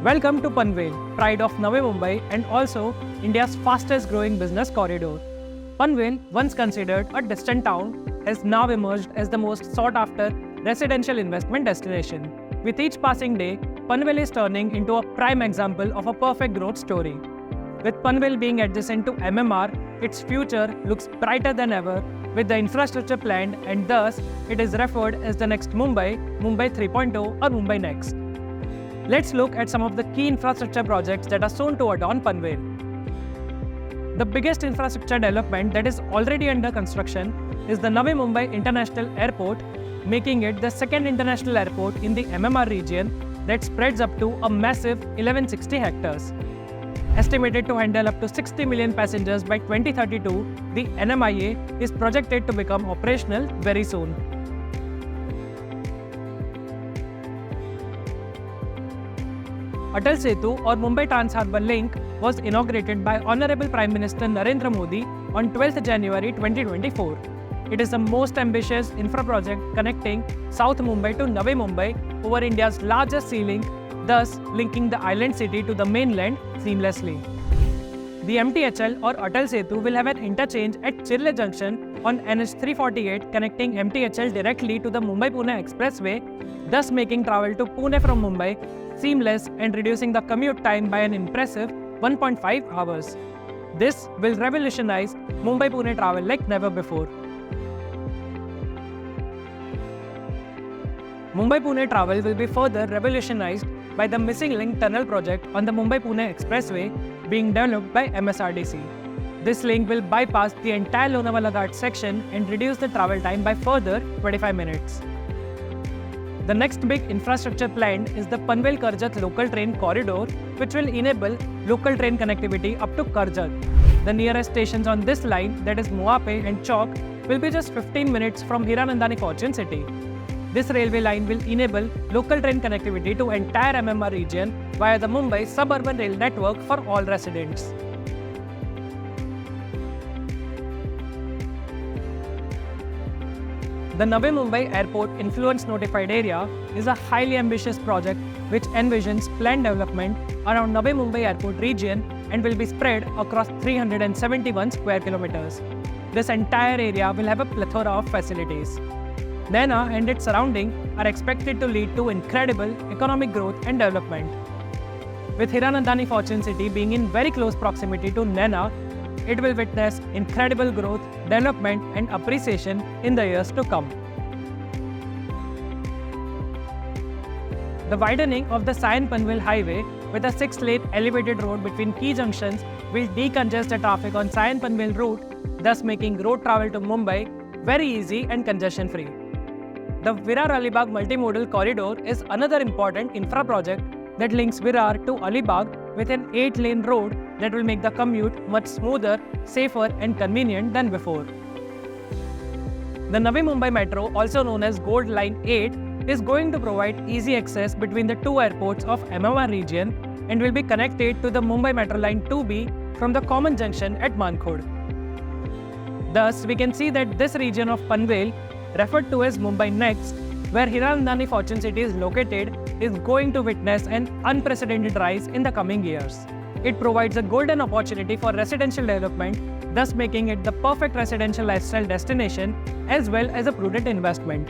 Welcome to Panvel, pride of Navi Mumbai and also India's fastest growing business corridor. Panvel, once considered a distant town, has now emerged as the most sought after residential investment destination. With each passing day, Panvel is turning into a prime example of a perfect growth story. With Panvel being adjacent to MMR, its future looks brighter than ever with the infrastructure planned, and thus it is referred as the next Mumbai, Mumbai 3.0 or Mumbai Next. Let's look at some of the key infrastructure projects that are soon to adorn Panvel. The biggest infrastructure development that is already under construction is the Navi Mumbai International Airport, making it the second international airport in the MMR region that spreads up to a massive 1160 hectares. Estimated to handle up to 60 million passengers by 2032, the NMIA is projected to become operational very soon. Atal Setu or Mumbai Trans-Harbour Link was inaugurated by Honorable Prime Minister Narendra Modi on 12th January 2024. It is the most ambitious infra project connecting South Mumbai to Navi Mumbai over India's largest sea link, thus linking the island city to the mainland seamlessly. The MTHL or Atal Setu will have an interchange at Chirle Junction on NH 348 connecting MTHL directly to the Mumbai-Pune Expressway, thus making travel to Pune from Mumbai seamless and reducing the commute time by an impressive 1.5 hours. This will revolutionize Mumbai-Pune travel like never before. Mumbai-Pune travel will be further revolutionized by the Missing Link Tunnel project on the Mumbai-Pune Expressway being developed by MSRDC. This link will bypass the entire Lonavala Ghat section and reduce the travel time by further 25 minutes. The next big infrastructure planned is the Panvel-Karjat local train corridor, which will enable local train connectivity up to Karjat. The nearest stations on this line, that is Moape and Chowk, will be just 15 minutes from Hiranandani Fortune City. This railway line will enable local train connectivity to entire MMR region via the Mumbai Suburban Rail Network for all residents. The Navi Mumbai Airport Influence Notified Area is a highly ambitious project which envisions planned development around Navi Mumbai Airport region and will be spread across 371 square kilometers. This entire area will have a plethora of facilities. Naina and its surrounding are expected to lead to incredible economic growth and development. With Hiranandani Fortune City being in very close proximity to Naina, it will witness incredible growth, development and appreciation in the years to come. The widening of the Sion-Panvel highway with a 6-lane elevated road between key junctions will decongest the traffic on Sion-Panvel route, thus making road travel to Mumbai very easy and congestion-free. The Virar-Alibag multimodal corridor is another important infra project that links Virar to Alibag with an 8-lane road that will make the commute much smoother, safer and convenient than before. The Navi Mumbai Metro, also known as Gold Line 8, is going to provide easy access between the two airports of MMR region and will be connected to the Mumbai Metro Line 2B from the common junction at Mankhurd. Thus, we can see that this region of Panvel, referred to as Mumbai Next, where Hiranandani Fortune City is located, is going to witness an unprecedented rise in the coming years. It provides a golden opportunity for residential development, thus making it the perfect residential lifestyle destination as well as a prudent investment.